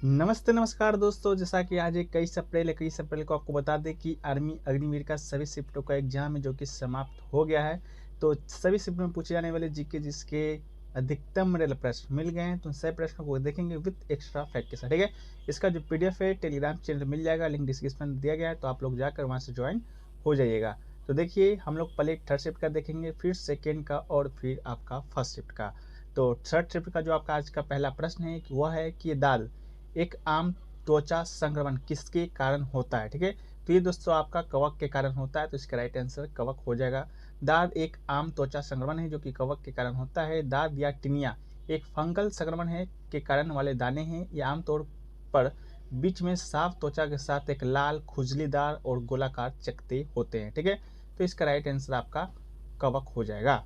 नमस्ते नमस्कार दोस्तों। जैसा कि आज 21 अप्रैल को आपको बता दें कि आर्मी अग्निवीर का सभी शिफ्टों का एग्जाम है जो कि समाप्त हो गया है। तो सभी शिफ्ट में पूछे जाने वाले जीके जिसके अधिकतम रेल प्रश्न मिल गए हैं, तो उन सभी प्रश्नों को देखेंगे विद एक्स्ट्रा फैक्ट के साथ। ठीक है, इसका जो पीडीएफ है टेलीग्राम चैनल मिल जाएगा, लिंक डिस्क्रिप्शन में दिया गया है, तो आप लोग जाकर वहाँ से ज्वाइन हो जाइएगा। तो देखिए, हम लोग पहले थर्ड शिफ्ट का देखेंगे, फिर सेकेंड का और फिर आपका फर्स्ट शिफ्ट का। तो थर्ड शिफ्ट का जो आपका आज का पहला प्रश्न है वह है कि दाद एक आम त्वचा संक्रमण किसके कारण होता है। ठीक है, तो ये दोस्तों आपका कवक के कारण होता है, तो इसका राइट आंसर कवक हो जाएगा। दाद एक आम त्वचा संक्रमण है जो कि कवक के कारण होता है। दाद या टिनिया एक फंगल संक्रमण है के कारण वाले दाने हैं। ये आमतौर पर बीच में साफ त्वचा के साथ एक लाल खुजलीदार और गोलाकार चकते होते हैं। ठीक है, तो इसका राइट आंसर आपका कवक हो जाएगा।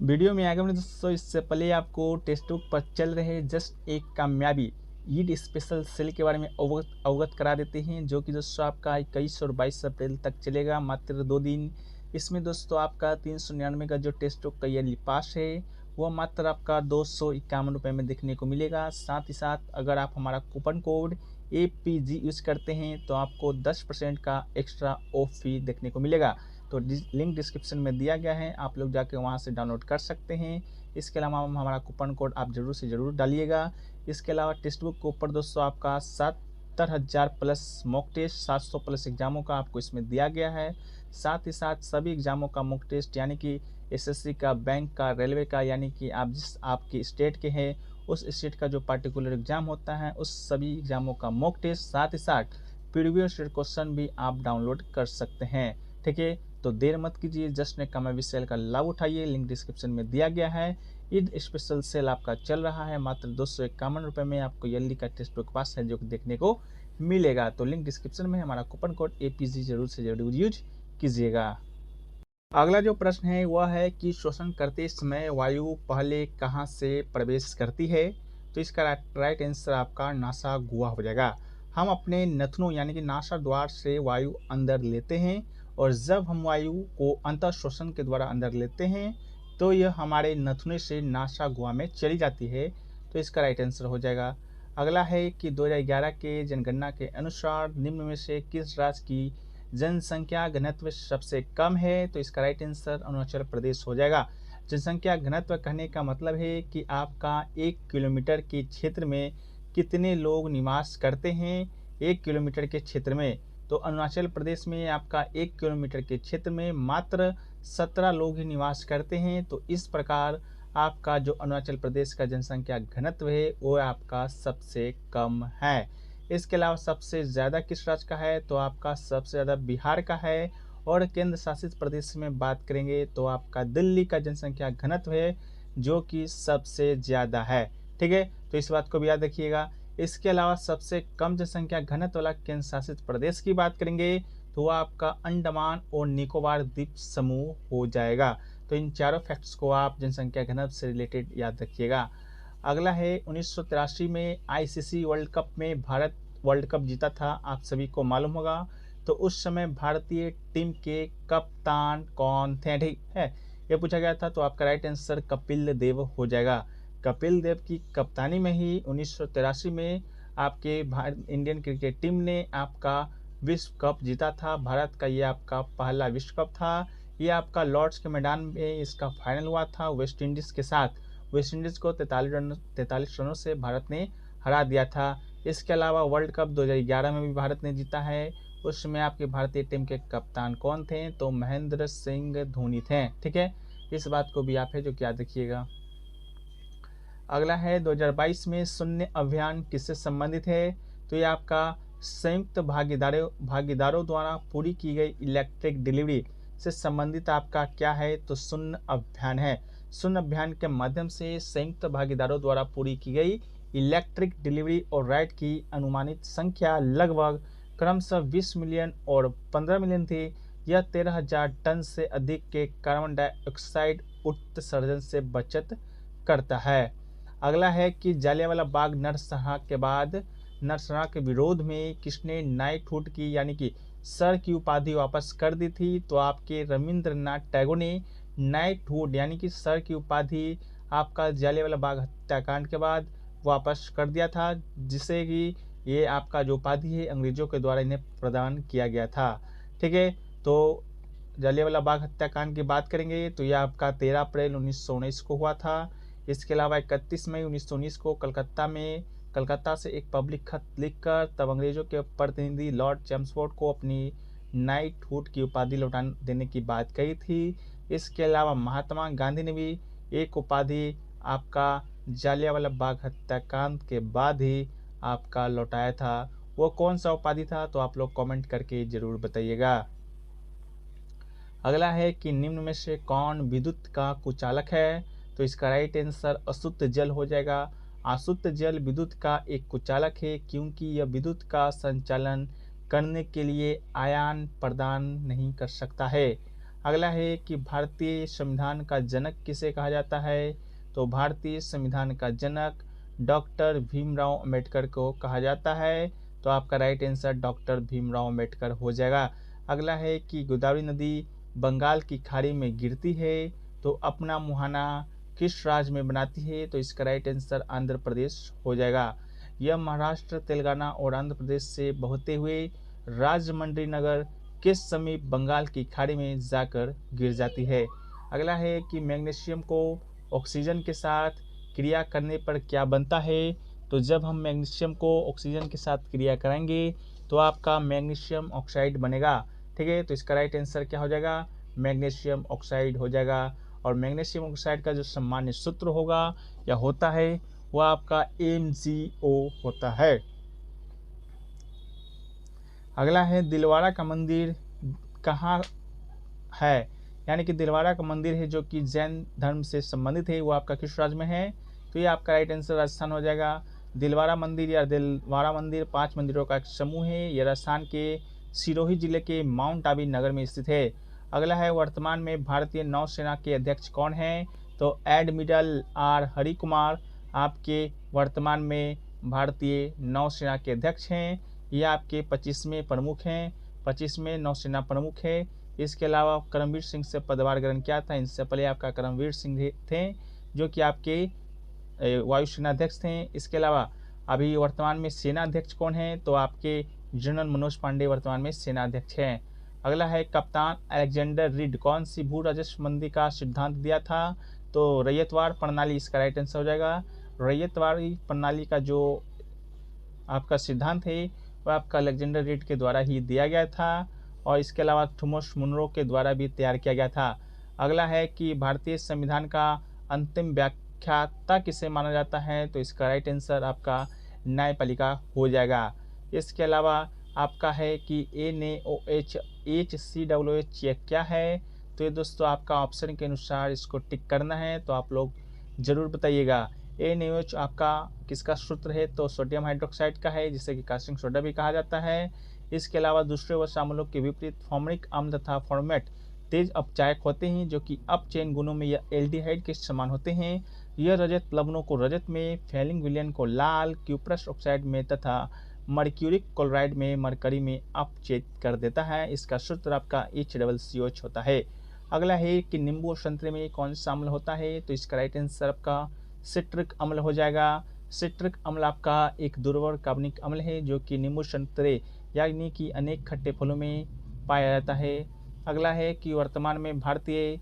वीडियो में आगे बढ़े दोस्तों, इससे पहले आपको टेक्स्ट बुक पर चल रहे जस्ट एक कामयाबी ईद स्पेशल सेल के बारे में अवगत करा देते हैं, जो कि दोस्तों आपका 21 और 22 अप्रैल तक चलेगा, मात्र 2 दिन। इसमें दोस्तों आपका 399 का जो टेक्स्ट बुक का ईयरली पास है वह मात्र आपका 251 रुपये में देखने को मिलेगा। साथ ही साथ अगर आप हमारा कूपन कोड APG यूज़ करते हैं तो आपको 10% का एक्स्ट्रा ऑफ फी देखने को मिलेगा। तो लिंक डिस्क्रिप्शन में दिया गया है, आप लोग जाके वहाँ से डाउनलोड कर सकते हैं। इसके अलावा हमारा कूपन कोड आप ज़रूर से ज़रूर डालिएगा। इसके अलावा टेक्स्ट बुक के ऊपर दोस्तों आपका 70,000 प्लस मॉक टेस्ट, 700 प्लस एग्जामों का आपको इसमें दिया गया है। साथ ही साथ सभी एग्जामों का मॉक टेस्ट, यानी कि SSC का, बैंक का, रेलवे का, यानी कि आप जिस आपकी स्टेट के हैं उस स्टेट का जो पार्टिकुलर एग्जाम होता है उस सभी एग्जामों का मॉक टेस्ट, साथ ही साथ प्रीवियस क्वेश्चन भी आप डाउनलोड कर सकते हैं। ठीक है, तो देर मत कीजिए, जस्ट ने कामयाबी सेल का लाभ उठाइए, लिंक डिस्क्रिप्शन में दिया गया है। ईद स्पेशल सेल आपका चल रहा है, मात्र 251 रुपये में आपको ईयरली का टेस्ट बुक पास है जो देखने को मिलेगा। तो लिंक डिस्क्रिप्शन में हमारा कूपन कोड APG जरूर से जरूर यूज कीजिएगा। अगला जो प्रश्न है वह है कि श्वसन करते समय वायु पहले कहाँ से प्रवेश करती है। तो इसका राइट आंसर आपका नासा गुहा हो जाएगा। हम अपने नथनों यानी कि नासा द्वार से वायु अंदर लेते हैं, और जब हम वायु को अंतः श्वसन के द्वारा अंदर लेते हैं तो यह हमारे नथुने से नासा गुहा में चली जाती है। तो इसका राइट आंसर हो जाएगा। अगला है कि 2011 के जनगणना के अनुसार निम्न में से किस राज्य की जनसंख्या घनत्व सबसे कम है। तो इसका राइट आंसर अरुणाचल प्रदेश हो जाएगा। जनसंख्या घनत्व कहने का मतलब है कि आपका 1 किलोमीटर के क्षेत्र में कितने लोग निवास करते हैं 1 किलोमीटर के क्षेत्र में। तो अरुणाचल प्रदेश में आपका 1 किलोमीटर के क्षेत्र में मात्र 17 लोग ही निवास करते हैं। तो इस प्रकार आपका जो अरुणाचल प्रदेश का जनसंख्या घनत्व है वो आपका सबसे कम है। इसके अलावा सबसे ज़्यादा किस राज्य का है, तो आपका सबसे ज़्यादा बिहार का है। और केंद्र शासित प्रदेश में बात करेंगे तो आपका दिल्ली का जनसंख्या घनत्व है जो कि सबसे ज़्यादा है। ठीक है, तो इस बात को भी याद रखिएगा। इसके अलावा सबसे कम जनसंख्या घनत्व वाला केंद्र शासित प्रदेश की बात करेंगे तो वह आपका अंडमान और निकोबार द्वीप समूह हो जाएगा। तो इन चारों फैक्ट्स को आप जनसंख्या घनत्व से रिलेटेड याद रखिएगा। अगला है 1983 में ICC वर्ल्ड कप में भारत वर्ल्ड कप जीता था, आप सभी को मालूम होगा। तो उस समय भारतीय टीम के कप्तान कौन थे। ठीक है, ये पूछा गया था, तो आपका राइट आंसर कपिल देव हो जाएगा। कपिल देव की कप्तानी में ही 1983 में आपके इंडियन क्रिकेट टीम ने आपका विश्व कप जीता था। भारत का ये आपका पहला विश्व कप था। ये आपका लॉर्ड्स के मैदान में इसका फाइनल हुआ था वेस्ट इंडीज़ के साथ। वेस्ट इंडीज़ को 43 रनों से भारत ने हरा दिया था। इसके अलावा वर्ल्ड कप 2011 में भी भारत ने जीता है। उस समय आपके भारतीय टीम के कप्तान कौन थे, तो महेंद्र सिंह धोनी थे। ठीक है, इस बात को भी आप है जो कि याद रखिएगा। अगला है 2022 में शून्य अभियान किससे संबंधित है। तो ये आपका संयुक्त भागीदारों द्वारा पूरी की गई इलेक्ट्रिक डिलीवरी से संबंधित आपका क्या है, तो शून्य अभियान है। शून्य अभियान के माध्यम से संयुक्त भागीदारों द्वारा पूरी की गई इलेक्ट्रिक डिलीवरी और राइड की अनुमानित संख्या लगभग क्रमशः 20 मिलियन और 15 मिलियन थी। यह 13,000 टन से अधिक के कार्बन डाइऑक्साइड उत्सर्जन से बचत करता है। अगला है कि जालियांवाला बाग नरसंहार के बाद नरसंहार के विरोध में किसने नाइटहुड की यानी कि सर की उपाधि वापस कर दी थी। तो आपके रविंद्रनाथ टैगोर ने नाइटहुड यानी कि सर की उपाधि आपका जालियांवाला बाग हत्याकांड के बाद वापस कर दिया था, जिससे कि ये आपका जो उपाधि है अंग्रेजों के द्वारा इन्हें प्रदान किया गया था। ठीक है, तो जलियांवाला बाग हत्याकांड की बात करेंगे तो यह आपका 13 अप्रैल 1919 को हुआ था। इसके अलावा 31 मई 1919 को कलकत्ता से एक पब्लिक खत लिखकर तब अंग्रेजों के प्रतिनिधि लॉर्ड चैम्सफोर्ड को अपनी नाइटहुड की उपाधि लौटा देने की बात कही थी। इसके अलावा महात्मा गांधी ने भी एक उपाधि आपका जलियांवाला बाग हत्याकांड के बाद ही आपका लौटाया था। वो कौन सा उपाधि था, तो आप लोग कमेंट करके जरूर बताइएगा। अगला है कि निम्न में से कौन विद्युत का कुचालक है, तो इसका राइट आंसर अशुद्ध जल हो जाएगा। अशुद्ध जल विद्युत का एक कुचालक है, क्योंकि यह विद्युत का संचालन करने के लिए आयान प्रदान नहीं कर सकता है। अगला है कि भारतीय संविधान का जनक किसे कहा जाता है, तो भारतीय संविधान का जनक डॉक्टर भीमराव अंबेडकर को कहा जाता है। तो आपका right answer doctor Bhimrao Ambedkar हो जाएगा। अगला है कि गोदावरी नदी बंगाल की खाड़ी में गिरती है तो अपना मुहाना किस राज्य में बनाती है, तो इसका राइट आंसर आंध्र प्रदेश हो जाएगा। यह महाराष्ट्र, तेलंगाना और आंध्र प्रदेश से बहते हुए राजमंड्री नगर किस समीप बंगाल की खाड़ी में जाकर गिर जाती है। अगला है कि मैग्नीशियम को ऑक्सीजन के साथ क्रिया करने पर क्या बनता है, तो जब हम मैग्नीशियम को ऑक्सीजन के साथ क्रिया कराएंगे तो आपका मैग्नीशियम ऑक्साइड बनेगा। ठीक है, तो इसका राइट आंसर क्या हो जाएगा, मैग्नीशियम ऑक्साइड हो जाएगा। और मैग्नीशियम ऑक्साइड का जो सामान्य सूत्र होगा या होता है वह आपका MgO होता है। अगला है दिलवाड़ा का मंदिर कहाँ है, यानी कि दिलवाड़ा का मंदिर है जो कि जैन धर्म से संबंधित है, वो आपका किस राज्य में है, तो ये आपका राइट आंसर राजस्थान हो जाएगा। दिलवाड़ा मंदिर या दिलवाड़ा मंदिर 5 मंदिरों का एक समूह है। यह राजस्थान के सिरोही जिले के माउंट आबू नगर में स्थित है। अगला है वर्तमान में भारतीय नौसेना के अध्यक्ष कौन है, तो एडमिरल R हरि कुमार आपके वर्तमान में भारतीय नौसेना के अध्यक्ष हैं। ये आपके 25वें प्रमुख हैं, 25वें नौसेना प्रमुख है। इसके अलावा करमवीर सिंह से पदभार ग्रहण किया था, इनसे पहले आपका करमवीर सिंह थे जो कि आपके वायुसेना अध्यक्ष थे। इसके अलावा अभी वर्तमान में सेना अध्यक्ष कौन है, तो आपके जनरल मनोज पांडे वर्तमान में सेना अध्यक्ष हैं। अगला है कप्तान अलेक्जेंडर रीड कौन सी भू राजस्व मंदी का सिद्धांत दिया था, तो रैयतवार प्रणाली इसका राइट आंसर हो जाएगा। रैयतवारी प्रणाली का जो आपका सिद्धांत है वह आपका अलेक्जेंडर रीड के द्वारा ही दिया गया था और इसके अलावा थॉमस मुनरो के द्वारा भी तैयार किया गया था। अगला है कि भारतीय संविधान का अंतिम व्याख्याता किसे माना जाता है, तो इसका राइट आंसर आपका न्यायपालिका हो जाएगा। इसके अलावा आपका है कि NaOH HCOH ये क्या है, तो ये दोस्तों आपका ऑप्शन के अनुसार इसको टिक करना है, तो आप लोग ज़रूर बताइएगा। NaOH आपका किसका सूत्र है, तो सोडियम हाइड्रोक्साइड का है, जिसे कि कास्टिंग सोडा भी कहा जाता है। इसके अलावा दूसरे वर्षामूलों के विपरीत फॉर्मिक अम्ल तथा फॉर्मेट तेज अपचायक होते हैं, जो कि अपचयन गुणों में यह एल्डिहाइड के समान होते हैं। यह रजत लवणों को रजत में, फैलिंग विलयन को लाल, क्यूप्रस ऑक्साइड में तथा मर्क्यूरिक क्लोराइड में मरकरी में अपचयित कर देता है। इसका सूत्र आपका HCCOH होता है। अगला है कि नींबू और संतरे में कौन सा अम्ल होता है, तो इसका राइट आंसर आपका सिट्रिक अम्ल हो जाएगा। सिट्रिक अम्ल आपका एक दुर्बल कार्बनिक अम्ल है जो कि नींबू, संतरे यानी कि अनेक खट्टे फलों में पाया जाता है। अगला है कि वर्तमान में भारतीय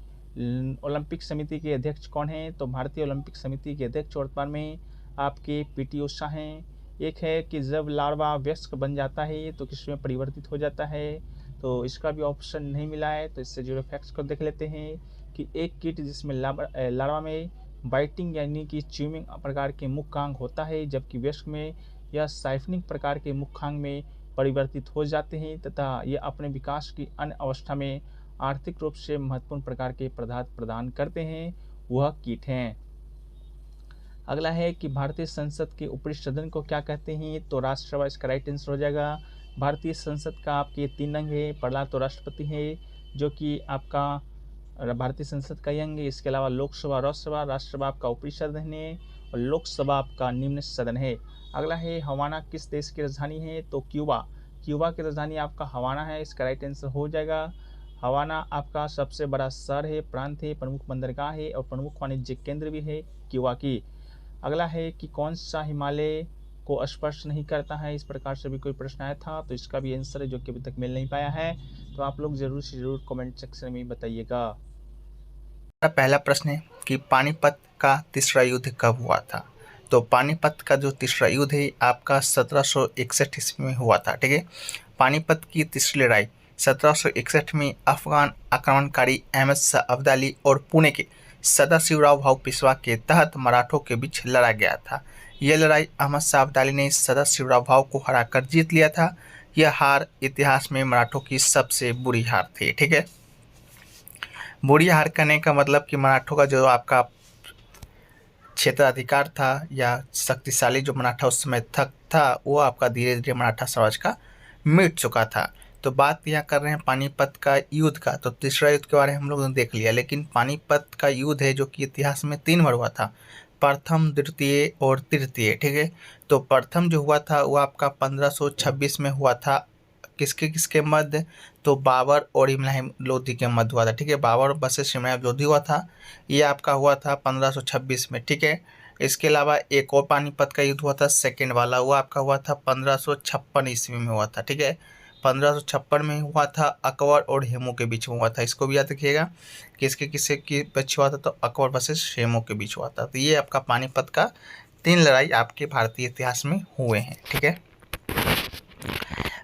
ओलंपिक समिति के अध्यक्ष कौन हैं, तो भारतीय ओलंपिक समिति के अध्यक्ष वर्तमान में आपके PT ऊषा हैं। एक है कि जब लार्वा वयस्क बन जाता है तो किसमें परिवर्तित हो जाता है, तो इसका भी ऑप्शन नहीं मिला है, तो इससे जुड़े फैक्ट्स को देख लेते हैं कि एक कीट जिसमें लार्वा में बाइटिंग यानी कि च्यूइंग प्रकार के मुख्यांग होता है, जबकि वयस्क में यह साइफनिंग प्रकार के मुख्यांग में परिवर्तित हो जाते हैं तथा ये अपने विकास की अन्य अवस्था में आर्थिक रूप से महत्वपूर्ण प्रकार के पदार्थ प्रदान करते हैं, वह कीट हैं। अगला है कि भारतीय संसद के ऊपरी सदन को क्या कहते हैं, तो राज्यसभा इसका राइट आंसर हो जाएगा। भारतीय संसद का आपके 3 अंग है, पहला तो राष्ट्रपति है जो कि आपका भारतीय संसद का ही अंग है। इसके अलावा लोकसभा, राज्यसभा, राज्यसभा आपका ऊपरी सदन है और लोकसभा आपका निम्न सदन है। अगला है हवाना किस देश की राजधानी है, तो क्यूबा की राजधानी आपका हवाना है, इसका राइट आंसर हो जाएगा। हवाना आपका सबसे बड़ा शहर है, प्रांत है, प्रमुख बंदरगाह है और प्रमुख वाणिज्य केंद्र भी है क्यूबा की। अगला है कि कौन सा हिमालय को स्पर्श नहीं करता है। इस प्रकार से भी कोई प्रश्न आया था, तो इसका भी आंसर है जो कि अभी तक मिल नहीं पाया है। तो आप लोग जरूर से जरूर कमेंट सेक्शन में बताइएगा। पहला प्रश्न है कि पानीपत का तीसरा युद्ध कब हुआ था। तो पानीपत का जो तीसरा युद्ध है आपका 1761 ईस्वी में हुआ था। ठीक है, पानीपत की तीसरी लड़ाई 1761 में अफगान आक्रमणकारी अहमद शाह अब्दाली और पुणे के सदाशिवराव भाऊ पेशवा के तहत मराठों के बीच लड़ा गया था। यह लड़ाई अहमद शाह अब्दाली ने सदाशिवराव भाऊ को हराकर जीत लिया था। यह हार इतिहास में मराठों की सबसे बुरी हार थी। ठीक है, बुरी हार करने का मतलब कि मराठों का जो आपका क्षेत्राधिकार था या शक्तिशाली जो मराठा उस समय तक था वो आपका धीरे धीरे मराठा साम्राज्य का मिट चुका था। तो बात यहाँ कर रहे हैं पानीपत का युद्ध का। तो तीसरा युद्ध के बारे में हम लोगों ने देख लिया, लेकिन पानीपत का युद्ध है जो कि इतिहास में 3 बार हुआ था, प्रथम, द्वितीय और तृतीय। ठीक है, तो प्रथम जो हुआ था वो आपका 1526 में हुआ था। किसके किसके मध्य? तो बाबर और इब्राहिम लोदी के मध्य हुआ था। ठीक है, बाबर वर्सेस इब्राहिम लोदी हुआ था, ये आपका हुआ था 1526 में। ठीक है, इसके अलावा एक और पानीपत का युद्ध हुआ था सेकेंड वाला, वो आपका हुआ था 1556 ईस्वी में हुआ था। ठीक है, 1556 में हुआ था, अकबर और हेमू के बीच में हुआ था। इसको भी याद रखिएगा, किसके किसके के बीच हुआ था, तो अकबर वर्सेस हेमू के बीच हुआ था। तो ये आपका पानीपत का 3 लड़ाई आपके भारतीय इतिहास में हुए हैं। ठीक है,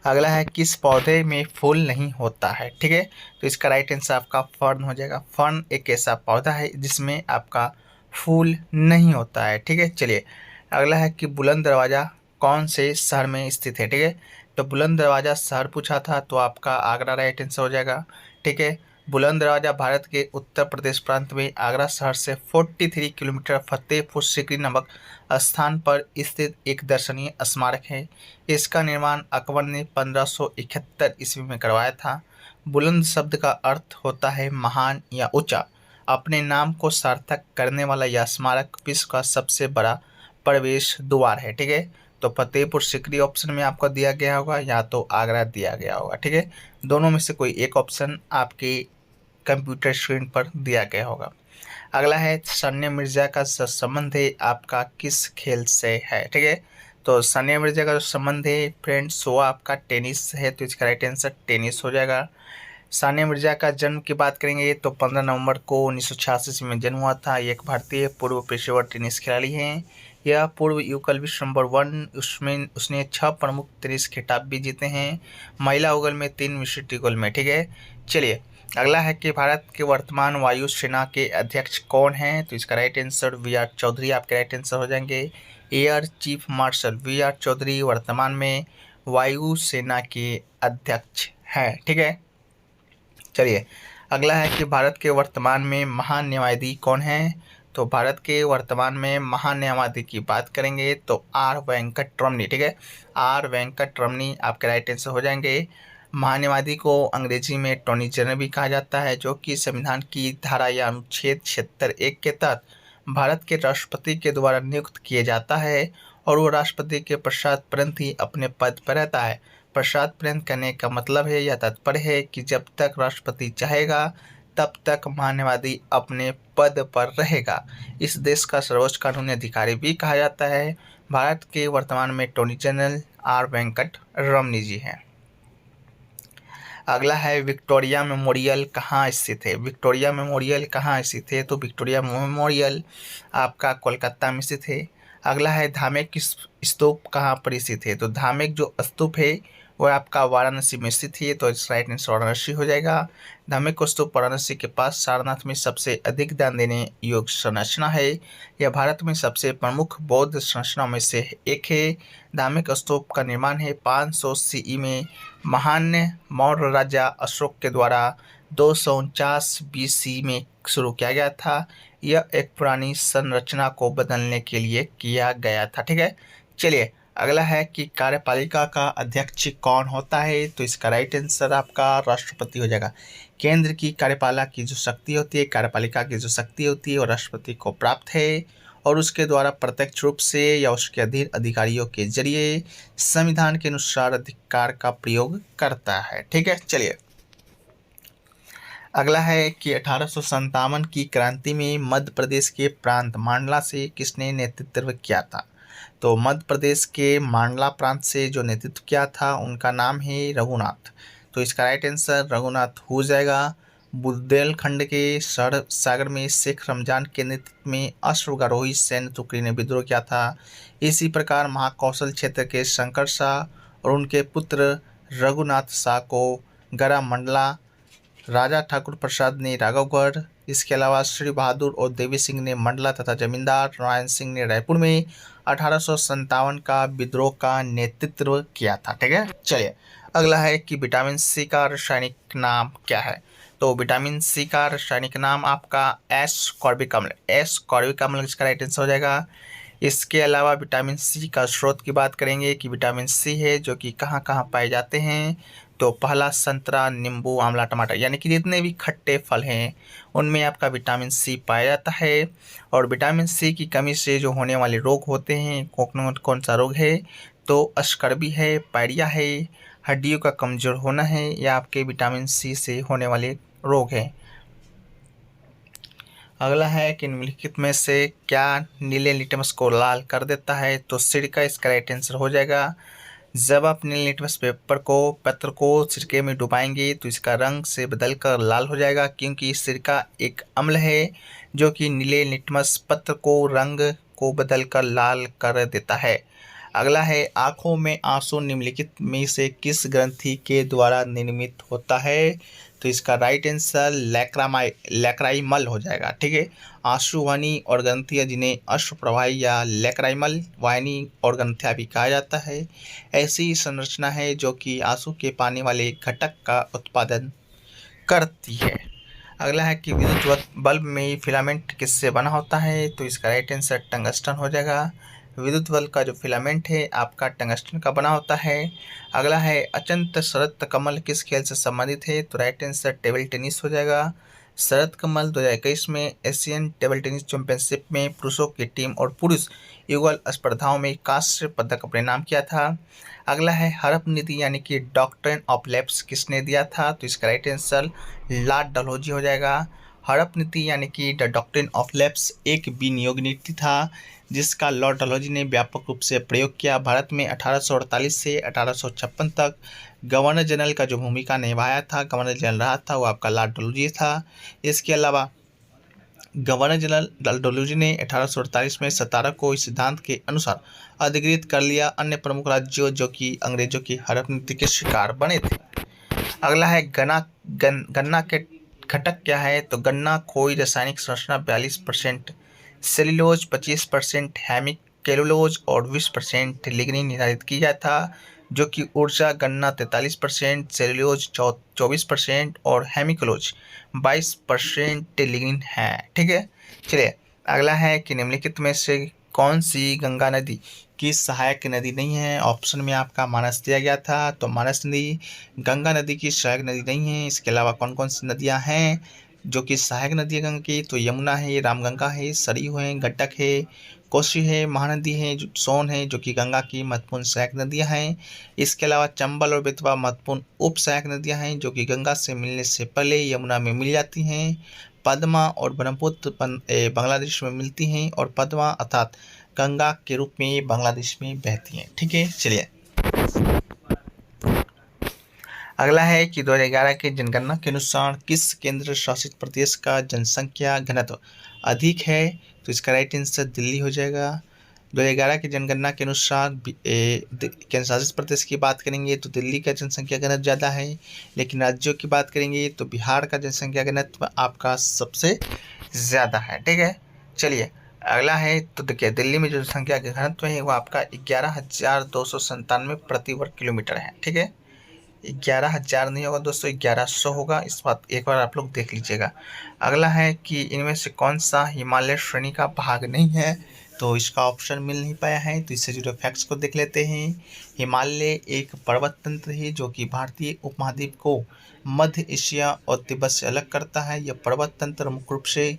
अगला है किस पौधे में फूल नहीं होता है। ठीक है, तो इसका राइट आंसर आपका फर्न हो जाएगा। फर्न एक ऐसा पौधा है जिसमें आपका फूल नहीं होता है। ठीक है, चलिए अगला है कि बुलंद दरवाज़ा कौन से शहर में स्थित है। ठीक है, तो बुलंद दरवाज़ा शहर पूछा था तो आपका आगरा राइट आंसर हो जाएगा। ठीक है, बुलंद दरवाज़ा भारत के उत्तर प्रदेश प्रांत में आगरा शहर से 43 किलोमीटर फतेहपुर सीकरी नामक स्थान पर स्थित एक दर्शनीय स्मारक है। इसका निर्माण अकबर ने 1571 ईस्वी में करवाया था। बुलंद शब्द का अर्थ होता है महान या ऊंचा। अपने नाम को सार्थक करने वाला यह स्मारक विश्व का सबसे बड़ा प्रवेश द्वार है। ठीक है, तो फतेहपुर सीकरी ऑप्शन में आपको दिया गया होगा या तो आगरा दिया गया होगा। ठीक है, दोनों में से कोई एक ऑप्शन आपके कंप्यूटर स्क्रीन पर दिया गया होगा। अगला है सानिया मिर्जा का संबंध है आपका किस खेल से है। ठीक है, तो सानिया मिर्जा का जो संबंध है फ्रेंड्स वो आपका टेनिस है, तो इसका राइट आंसर टेनिस हो जाएगा। सानिया मिर्जा का जन्म की बात करेंगे तो 15 नवंबर को 1986 में जन्म हुआ था। ये एक भारतीय पूर्व पेशेवर टेनिस खिलाड़ी हैं। यह पूर्व युगल विश्व नंबर 1, उसमें उसने 6 प्रमुख टेनिस खिताब भी जीते हैं, महिला युगल में 3, मिश्रित युगल में। ठीक है, चलिए अगला है कि भारत के वर्तमान वायु सेना के अध्यक्ष कौन हैं। तो इसका राइट आंसर वी.आर. चौधरी आपके राइट आंसर हो जाएंगे। Air chief marshal VR. Chaudhari वर्तमान में वायु सेना के अध्यक्ष हैं। ठीक है, चलिए अगला है कि भारत के वर्तमान में महान्यायाधीश कौन है। तो भारत के वर्तमान में महान्यायाधीश की बात करेंगे तो आर वेंकट रमनी। ठीक है, आर वेंकट रमनी आपके राइट आंसर हो जाएंगे। महान्यायाधीश को अंग्रेजी में अटॉर्नी जनरल भी कहा जाता है, जो कि संविधान की धारा या अनुच्छेद 76(1) के तहत भारत के राष्ट्रपति के द्वारा नियुक्त किया जाता है और वो राष्ट्रपति के पश्चात पर्यंत ही अपने पद पर रहता है। पश्चात पर्यंत करने का मतलब है या तात्पर्य है कि जब तक राष्ट्रपति चाहेगा तब तक महान्यायाधीश अपने पद पर रहेगा। इस देश का सर्वोच्च कानूनी अधिकारी भी कहा जाता है। भारत के वर्तमान में अटॉर्नी जनरल आर वेंकट रमनी जी हैं। अगला है विक्टोरिया मेमोरियल कहाँ स्थित है। विक्टोरिया मेमोरियल कहाँ स्थित है। तो विक्टोरिया मेमोरियल आपका कोलकाता में स्थित है। अगला है धामेक स्तूप कहाँ पर स्थित है। तो धामेक जो स्तूप है वो आपका वाराणसी में स्थित है, तो इस राइट आंसर वाराणसी हो जाएगा। धामेक स्तूप वाराणसी के पास सारनाथ में सबसे अधिक दान देने योग्य संरचना है। यह भारत में सबसे प्रमुख बौद्ध संरचनाओं में से एक है। धामेक स्तूप का निर्माण है 500 सीई में महान मौर्य राजा अशोक के द्वारा 249 BC में शुरू किया गया था। यह एक पुरानी संरचना को बदलने के लिए किया गया था। ठीक है, चलिए अगला है कि कार्यपालिका का अध्यक्ष कौन होता है। तो इसका राइट आंसर आपका राष्ट्रपति हो जाएगा। केंद्र की कार्यपालिका की जो शक्ति होती है, कार्यपालिका की जो शक्ति होती है वो राष्ट्रपति को प्राप्त है और उसके द्वारा प्रत्यक्ष रूप से या उसके अधीन अधिकारियों के जरिए संविधान के अनुसार अधिकार का प्रयोग करता है। ठीक है, चलिए अगला है कि 1857 की क्रांति में मध्य प्रदेश के प्रांत मांडला से किसने नेतृत्व किया था? तो मध्य प्रदेश के मांडला प्रांत से जो नेतृत्व किया था उनका नाम है रघुनाथ। तो इसका राइट आंसर रघुनाथ हो जाएगा। बुंदेलखंड के सागर में शेख रमजान के नेतृत्व में अश्वगारोही सैन्य टुकड़ी ने विद्रोह किया था। इसी प्रकार महाकौशल क्षेत्र के शंकर शाह और उनके पुत्र रघुनाथ शाह को गरा मंडला, राजा ठाकुर प्रसाद ने राघवगढ़, इसके अलावा श्री बहादुर और देवी सिंह ने मंडला तथा जमींदार नारायण सिंह ने रायपुर में 1857 का विद्रोह का नेतृत्व किया था। ठीक है, चलिए अगला है कि विटामिन सी का रासायनिक नाम क्या है? तो विटामिन सी का रासायनिक नाम आपका एस-कॉर्बिक अम्ल, एस-कॉर्बिक अम्ल इसका राइट आंसर हो जाएगा। इसके अलावा विटामिन सी का स्रोत की बात करेंगे कि विटामिन सी है जो कि कहाँ कहाँ पाए जाते हैं? तो पहला संतरा, नींबू, आंवला, टमाटर, यानी कि जितने भी खट्टे फल हैं उनमें आपका विटामिन सी पाया जाता है। और विटामिन सी की कमी से जो होने वाले रोग होते हैं, कौन सा रोग है? तो अस्कर्बी है, पायरिया है, हड्डियों का कमजोर होना है, या आपके विटामिन सी से होने वाले रोग हैं। अगला है कि निम्नलिखित में से क्या नीले लिटमस को लाल कर देता है? तो सिरका इसका राइट आंसर हो जाएगा। जब आप नीले लिटमस पत्र को सिरके में डुबाएंगे तो इसका रंग से बदलकर लाल हो जाएगा, क्योंकि सिरका एक अम्ल है जो कि नीले लिटमस पत्र को रंग को बदलकर लाल कर देता है। अगला है आंखों में आंसू निम्नलिखित में से किस ग्रंथि के द्वारा निर्मित होता है? तो इसका राइट आंसर लैक्राइमल हो जाएगा। ठीक है, आंसू वाहिनी और ग्रंथियाँ जिन्हें अश्वप्रवाही या लैक्राइमल वाहिनी और ग्रंथियाँ भी कहा जाता है, ऐसी संरचना है जो कि आंसू के पानी वाले घटक का उत्पादन करती है। अगला है कि विद्युत बल्ब में फिलामेंट किससे बना होता है? तो इसका राइट आंसर टंगस्टन हो जाएगा। विद्युत बल्ब का जो फिलामेंट है आपका टंगस्टन का बना होता है। अगला है अचंत शरत कमल किस खेल से संबंधित है? तो राइट आंसर टेबल टेनिस हो जाएगा। शरत कमल 2021 में एशियन टेबल टेनिस चैंपियनशिप में पुरुषों की टीम और पुरुष युगल स्पर्धाओं में कांस्य पदक अपने नाम किया था। अगला है हड़प नीति यानी कि डॉक्ट्रिन ऑफ लैप्स किसने दिया था? तो इसका राइट आंसर लॉर्ड डलहौजी हो जाएगा। हड़प नीति यानी कि द डॉक्ट्रिन ऑफ लैप्स एक विनियोग नीति था जिसका लॉर्ड डलहौजी ने व्यापक रूप से प्रयोग किया। भारत में 1848 से 1856 तक गवर्नर जनरल का जो भूमिका निभाया था, गवर्नर जनरल रहा था, वो आपका लॉर्ड डलहौजी था। इसके अलावा गवर्नर जनरल डलहौजी ने 1848 में 17 को इस सिद्धांत के अनुसार अधिकृत कर लिया। अन्य प्रमुख राज्यों जो कि अंग्रेजों की हड़प नीति के शिकार बने थे। अगला है गन्ना के घटक क्या है? तो गन्ना खोई रासायनिक संरचना 42%, सेल्यूलोज 25%, हेमिकेलुलोज और 20% लिग्निन निर्धारित किया था, जो कि ऊर्जा गन्ना 43%, सेल्यूलोज 24% और हेमिकेलुलोज 22% लिग्निन है। ठीक है, चलिए अगला है कि निम्नलिखित में से कौन सी गंगा नदी की सहायक नदी नहीं है? ऑप्शन में आपका मानस दिया गया था, तो मानस नदी गंगा नदी की सहायक नदी नहीं है। इसके अलावा कौन कौन सी नदियां हैं जो कि सहायक नदी है गंगा की? तो यमुना है, रामगंगा है, सरयू है, गंडक है, कोसी है, महानदी है, सोन है, जो कि गंगा की महत्वपूर्ण सहायक नदियां हैं। इसके अलावा चंबल और बेतवा महत्वपूर्ण उप सहायक नदियां हैं जो कि गंगा से मिलने से पहले यमुना में मिल जाती हैं। पद्मा और ब्रह्मपुत्र बांग्लादेश में मिलती हैं और पद्मा अर्थात गंगा के रूप में बांग्लादेश में बहती हैं। ठीक है, चलिए अगला है कि 2011 के जनगणना के अनुसार किस केंद्र शासित प्रदेश का जनसंख्या घनत्व अधिक है? तो इसका राइट आंसर दिल्ली हो जाएगा। 2011 की जनगणना के अनुसार केंद्र शासित प्रदेश की बात करेंगे तो दिल्ली का जनसंख्या घनत्व ज़्यादा है, लेकिन राज्यों की बात करेंगे तो बिहार का जनसंख्या घनत्व आपका सबसे ज़्यादा है। ठीक है, चलिए अगला है तो देखिए दिल्ली में जो जनसंख्या का घनत्व है वो आपका 11,297 प्रति वर्ग किलोमीटर है। ठीक है, 11,000 नहीं होगा दोस्तों, 1100 होगा। इस बात एक बार आप लोग देख लीजिएगा। अगला है कि इनमें से कौन सा हिमालय श्रेणी का भाग नहीं है? तो इसका ऑप्शन मिल नहीं पाया है, तो इससे जुड़े फैक्ट्स को देख लेते हैं। हिमालय एक पर्वत तंत्र है जो कि भारतीय उपमहाद्वीप को मध्य एशिया और तिब्बत से अलग करता है। यह पर्वत तंत्र मुख्य रूप से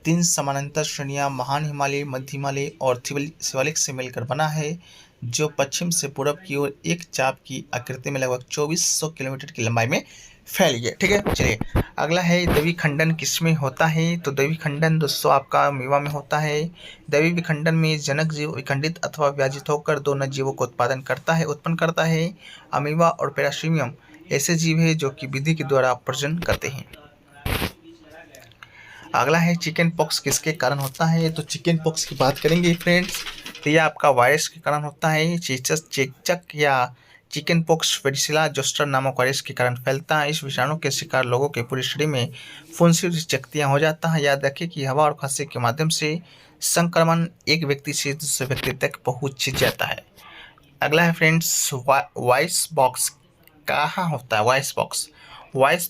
3 समानांतर श्रेणियां महान हिमालय, मध्य हिमालय और शिवालिक से मिलकर बना है। जो पश्चिम से पूरब की ओर एक चाप की आकृति में लगभग 2400 किलोमीटर की लंबाई में फैली है। ठीक है, चलिए अगला है द्रवी खंडन किसमें होता है? तो द्रवी खंडन दोस्तों आपका अमीबा में होता है। द्रवी विखंडन में जनक जीव विखंडित अथवा विभाजित होकर दो नए जीवों को उत्पन्न करता है। अमीबा और पैरासीमियम ऐसे जीव है जो कि विधि के द्वारा प्रजनन करते हैं। अगला है चिकन पॉक्स किसके कारण होता है? तो चिकन पॉक्स की बात करेंगे फ्रेंड्स, तो यह आपका वायरस के कारण होता है। चेचक या चिकन पॉक्स वेरिसिला जोस्टर नामक वायरस के कारण फैलता है। इस विषाणु के शिकार लोगों के पूरे शरीर में फुंसी चकतियाँ हो जाता है। याद रखें कि हवा और खांसी के माध्यम से संक्रमण एक व्यक्ति से दूसरे व्यक्ति तक पहुंच जाता है। अगला है फ्रेंड्स वॉइस बॉक्स कहाँ होता है? वॉइस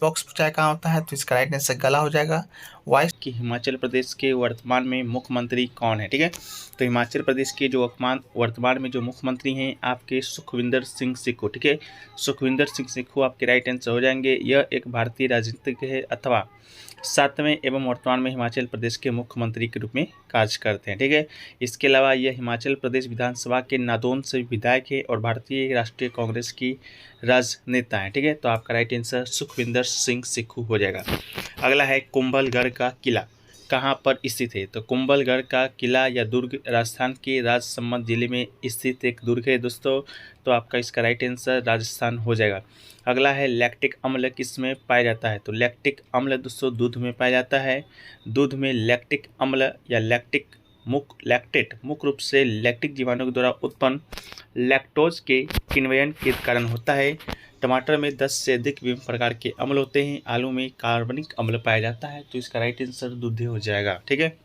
बॉक्स पूछा है कहाँ होता है, तो इसका राइट आंसर गला हो जाएगा। वॉइस कि हिमाचल प्रदेश के वर्तमान में मुख्यमंत्री कौन है? ठीक है, तो हिमाचल प्रदेश के जो वर्तमान में जो मुख्यमंत्री हैं आपके सुखविंदर सिंह सुक्खू। ठीक है, सुखविंदर सिंह सुक्खू आपके राइट आंसर हो जाएंगे। यह एक भारतीय राजनीतिज्ञ है अथवा 7वें एवं वर्तमान में हिमाचल प्रदेश के मुख्यमंत्री के रूप में कार्य करते हैं। ठीक है, इसके अलावा यह हिमाचल प्रदेश विधानसभा के नादौन से विधायक है और भारतीय राष्ट्रीय कांग्रेस की राजनेता है। ठीक है, तो आपका राइट आंसर सुखविंदर सिंह सुक्खू हो जाएगा। अगला है कुंभलगढ़ का किला कहाँ पर स्थित है? तो कुंभलगढ़ का किला या दुर्ग राजस्थान के राजसमंद जिले में स्थित एक दुर्ग है दोस्तों, तो आपका इसका राइट आंसर राजस्थान हो जाएगा। अगला है लैक्टिक अम्ल किस में पाया जाता है? तो लैक्टिक अम्ल दोस्तों दूध में पाया जाता है। दूध में लैक्टिक अम्ल या लैक्टेट मुख्य रूप से लैक्टिक जीवाणु के द्वारा उत्पन्न लैक्टोज के किण्वन के कारण होता है। टमाटर में 10 से अधिक विभिन्न प्रकार के अम्ल होते हैं। आलू में कार्बनिक अम्ल पाया जाता है, तो इसका राइट आंसर दूध हो जाएगा। ठीक है,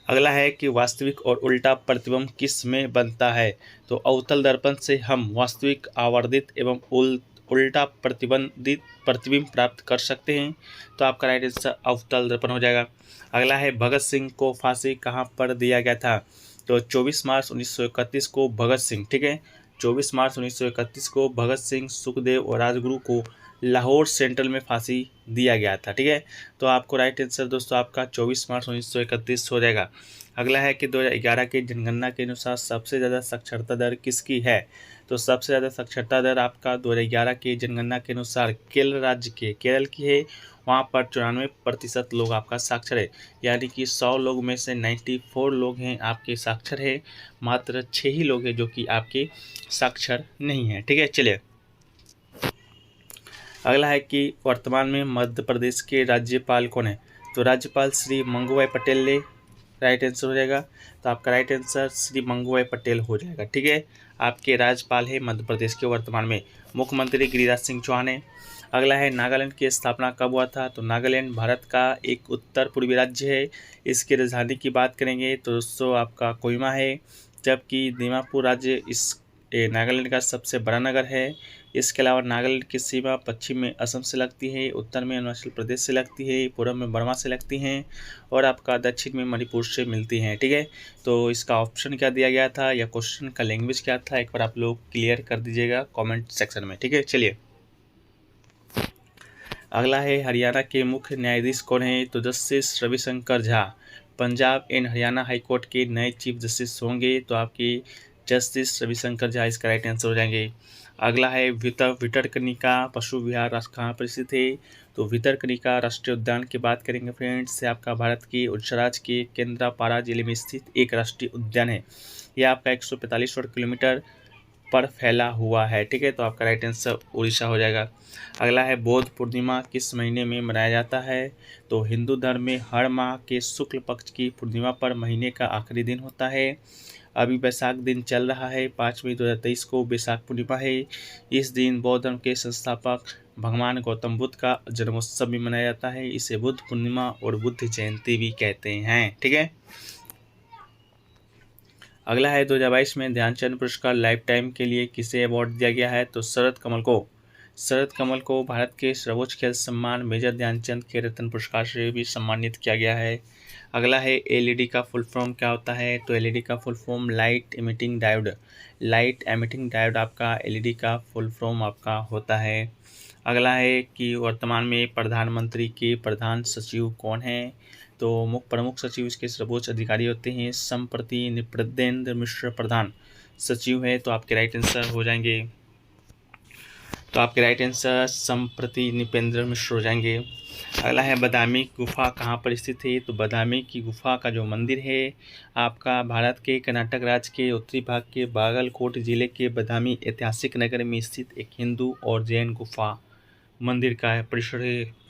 अगला है कि वास्तविक और उल्टा प्रतिबिंब किस में बनता है? तो अवतल दर्पण से हम वास्तविक आवर्धित एवं उल्टा प्रतिबिंब प्राप्त कर सकते हैं, तो आपका राइट आंसर अवतल दर्पण हो जाएगा। अगला है भगत सिंह को फांसी कहाँ पर दिया गया था? तो 24 मार्च 1931 को भगत सिंह, ठीक है, 24 मार्च 1931 को भगत सिंह, सुखदेव और राजगुरु को लाहौर सेंट्रल में फांसी दिया गया था। ठीक है, तो आपको राइट आंसर दोस्तों आपका 24 मार्च 1931 हो जाएगा। अगला है कि 2011 के जनगणना के अनुसार सबसे ज़्यादा साक्षरता दर किसकी है? तो सबसे ज़्यादा साक्षरता दर आपका 2011 के जनगणना के अनुसार केरल की है। वहाँ पर 94% लोग आपका साक्षर है, यानी कि 100 लोग में से 94 लोग हैं आपके साक्षर है, मात्र 6 ही लोग हैं जो कि आपके साक्षर नहीं हैं। ठीक है, चलिए अगला है कि वर्तमान में मध्य प्रदेश के राज्यपाल कौन है? तो राज्यपाल श्री मंगूभाई पटेल ने राइट आंसर हो जाएगा, तो आपका राइट आंसर श्री मंगूभाई पटेल हो जाएगा। ठीक है, आपके राज्यपाल है मध्य प्रदेश के वर्तमान में। मुख्यमंत्री गिरिराज सिंह चौहान है। अगला है नागालैंड की स्थापना कब हुआ था? तो नागालैंड भारत का एक उत्तर पूर्वी राज्य है। इसकी राजधानी की बात करेंगे तो दोस्तों आपका कोहिमा है, जबकि दीमापुर राज्य इस नागालैंड का सबसे बड़ा नगर है। इसके अलावा नागालैंड की सीमा पश्चिम में असम से लगती है, उत्तर में अरुणाचल प्रदेश से लगती है, पूर्व में बर्मा से लगती हैं और आपका दक्षिण में मणिपुर से मिलती हैं। ठीक है, तो इसका ऑप्शन क्या दिया गया था या क्वेश्चन का लैंग्वेज क्या था, एक बार आप लोग क्लियर कर दीजिएगा कमेंट सेक्शन में। ठीक है, चलिए अगला है हरियाणा के मुख्य न्यायाधीश कौन है? तो justice Ravishankar Jha Punjab and Haryana high court के नए चीफ जस्टिस होंगे, तो आपके जस्टिस रविशंकर झा इसका राइट आंसर हो जाएंगे। अगला है भितरकनिका पशु विहार कहाँ पर स्थित है? तो भितरकनिका राष्ट्रीय उद्यान की बात करेंगे फ्रेंड्स, आपका भारत के उड़ीसा राज्य के केंद्रापाड़ा जिले में स्थित एक राष्ट्रीय उद्यान है। यह आपका 145 वर्ग किलोमीटर पर फैला हुआ है। ठीक है, तो आपका राइट आंसर उड़ीसा हो जाएगा। अगला है बौद्ध पूर्णिमा किस महीने में मनाया जाता है? तो हिंदू धर्म में हर माह के शुक्ल पक्ष की पूर्णिमा पर महीने का आखिरी दिन होता है। अभी वैशाख दिन चल रहा है, 5 मई 2023 को वैशाख पूर्णिमा है। इस दिन बौद्ध धर्म के संस्थापक भगवान गौतम बुद्ध का जन्मोत्सव भी मनाया जाता है। इसे बुद्ध पूर्णिमा और बुद्ध जयंती भी कहते हैं। ठीक है, अगला है 2022 में ध्यानचंद पुरस्कार लाइफ टाइम के लिए किसे अवार्ड दिया गया है? तो शरद कमल को भारत के सर्वोच्च खेल सम्मान मेजर ध्यानचंद के रत्न पुरस्कार से भी सम्मानित किया गया है। अगला है एलईडी का फुल फॉर्म क्या होता है? तो एलईडी का full form light emitting diode आपका एलईडी का फुल फॉर्म आपका होता है। अगला है कि वर्तमान में प्रधानमंत्री के प्रधान सचिव कौन है? तो मुख्य प्रमुख सचिव इसके सर्वोच्च अधिकारी होते हैं। संप्रति नृपेंद्र मिश्र प्रधान सचिव है, तो आपके राइट आंसर हो जाएंगे। तो आपके राइट आंसर संप्रति नृपेंद्र मिश्र हो जाएंगे। अगला है बादामी गुफा कहाँ पर स्थित है। तो बादामी की गुफा का जो मंदिर है आपका भारत के कर्नाटक राज्य के उत्तरी भाग के बागलकोट जिले के बादामी ऐतिहासिक नगर में स्थित एक हिंदू और जैन गुफा मंदिर का परिसर है।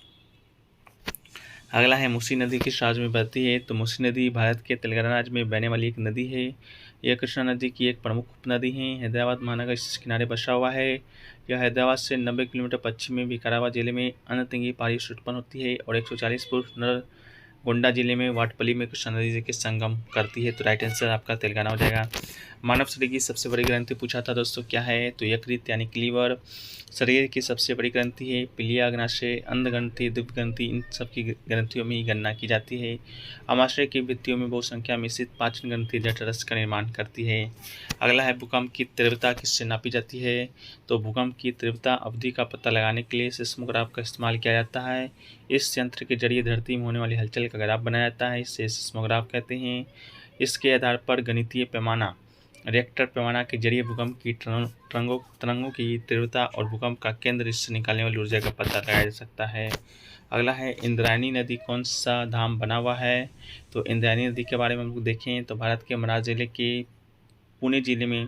अगला है मूसी नदी किस राज्य में बहती है। तो मूसी नदी भारत के तेलंगाना राज्य में बहने वाली एक नदी है। यह कृष्णा नदी की एक प्रमुख उपनदी है। हैदराबाद महानगर इस किनारे बसा हुआ है। यह हैदराबाद से 90 किलोमीटर पश्चिम में विकाराबाद जिले में अनतिंगी पहाड़ी से उत्पन्न होती है और 140 पूर्व नरगोंडा जिले में वाटपल्ली में कृष्णा नदी के संगम करती है। तो राइट आंसर आपका तेलंगाना हो जाएगा। मानव शरीर की सबसे बड़ी ग्रंथि पूछा था दोस्तों, क्या है। तो यकृत यानी कि लीवर शरीर की सबसे बड़ी ग्रंथि है। पीलिया अग्नाशय, अंध ग्रंथि, दिव्य ग्रंथि, इन सब की ग्रंथियों में ही गणना की जाती है। अमाशय की भित्तियों में बहुसंख्या में स्थित पाचन ग्रंथि जठरस का निर्माण करती है। अगला है भूकंप की तीव्रता किससे नापी जाती है। तो भूकंप की तीव्रता अवधि का पता लगाने के लिए सिस्मोग्राफ का इस्तेमाल किया जाता है। इस यंत्र के जरिए धरती में होने वाली हलचल का ग्राफ बनाया जाता है, इसे सिस्मोग्राफ कहते हैं। इसके आधार पर गणितीय पैमाना रिएक्टर पैमाना के जरिए भूकंप की तरंगों की तीव्रता और भूकंप का केंद्र इससे निकालने वाली ऊर्जा का पता लगाया जा सकता है। अगला है इंद्रायणी नदी कौन सा धाम बना हुआ है। तो इंद्रायणी नदी के बारे में हम लोग देखें तो भारत के महाराष्ट्र जिले के पुणे जिले में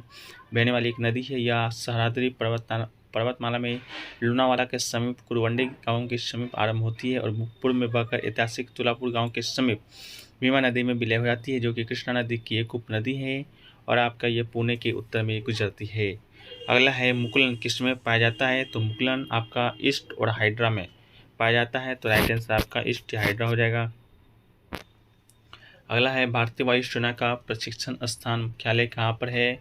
बहने वाली एक नदी है। यह सह्याद्री पर्वतमाला में लोनावाला के समीप कुरवंडी गांव के समीप आरंभ होती है और पूर्व में बहकर ऐतिहासिक तुलापुर गांव के समीप भीमा नदी में विलय हो जाती है, जो कि कृष्णा नदी की एक उपनदी है और आपका ये पुणे के उत्तर में गुजरती है। अगला है मुकुलन किस में पाया जाता है। तो मुकुलन आपका ईस्ट और हाइड्रा में पाया जाता है। तो राइट आंसर आपका ईस्ट या हाइड्रा हो जाएगा। अगला है भारतीय वायुसेना का प्रशिक्षण स्थान मुख्यालय कहाँ पर है।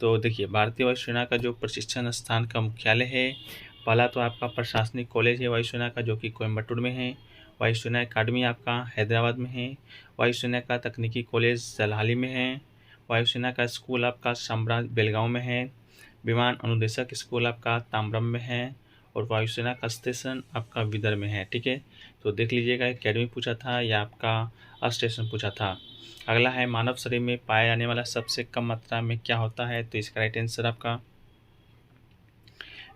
तो देखिए भारतीय वायुसेना का जो प्रशिक्षण स्थान का मुख्यालय है, पहला तो आपका प्रशासनिक कॉलेज है वायुसेना का, जो कि कोयम्बटूर में है। वायुसेना अकादमी आपका हैदराबाद में है। वायुसेना का तकनीकी कॉलेज जलहाली में है। वायुसेना का स्कूल आपका साम्राज्य बेलगांव में है। विमान अनुदेशक स्कूल आपका ताम्रम में है और वायुसेना का स्टेशन आपका विदर में है। ठीक है, तो देख लीजिएगा अकेडमी पूछा था या आपका स्टेशन पूछा था। अगला है मानव शरीर में पाया जाने वाला सबसे कम मात्रा में क्या होता है। तो इसका राइट आंसर आपका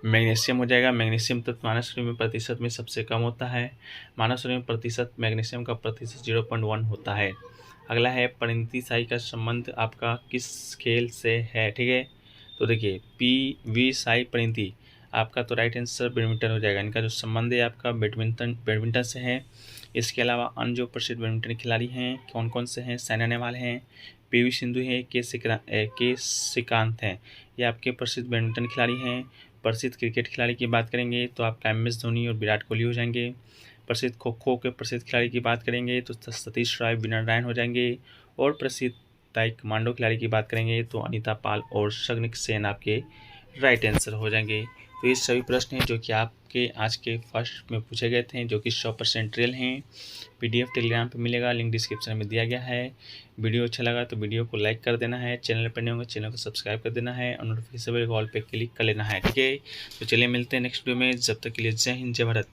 मैग्नीशियम हो जाएगा। मैग्नीशियम तत्व मानव शरीर में प्रतिशत में सबसे कम होता है। मानव शरीर में प्रतिशत मैग्नीशियम का प्रतिशत 0.1 होता है। अगला है परिणति शाही का संबंध आपका किस खेल से है। ठीक है, तो देखिए PV शाही परिणति आपका तो राइट आंसर बैडमिंटन हो जाएगा। इनका जो संबंध है आपका बैडमिंटन से है। इसके अलावा अन्य जो प्रसिद्ध बैडमिंटन खिलाड़ी हैं कौन कौन से हैं। साइना नेहवाल हैं, PV सिंधु है, के श्रीकांत हैं, ये आपके प्रसिद्ध बैडमिंटन खिलाड़ी हैं। प्रसिद्ध क्रिकेट खिलाड़ी की बात करेंगे तो आपका MS धोनी और विराट कोहली हो जाएंगे। प्रसिद्ध खो खो के प्रसिद्ध खिलाड़ी की बात करेंगे तो सतीश राय, विनय नारायण हो जाएंगे। और प्रसिद्ध ताइक्वांडो खिलाड़ी की बात करेंगे तो अनीता पाल और शग्निक सेन आपके राइट आंसर हो जाएंगे। तो ये सभी प्रश्न हैं जो कि आपके आज के फर्स्ट में पूछे गए थे, जो कि 100% रियल हैं। PDF टेलीग्राम पे मिलेगा, लिंक डिस्क्रिप्शन में दिया गया है। वीडियो अच्छा लगा तो वीडियो को लाइक कर देना है, चैनल पर नहीं होंगे चैनल को सब्सक्राइब कर देना है और नोटिफिकेशन बेल ऑल पे क्लिक कर लेना है। ठीक है, तो चलिए मिलते हैं नेक्स्ट वीडियो में, जब तक के लिए जय हिंद जय भारत।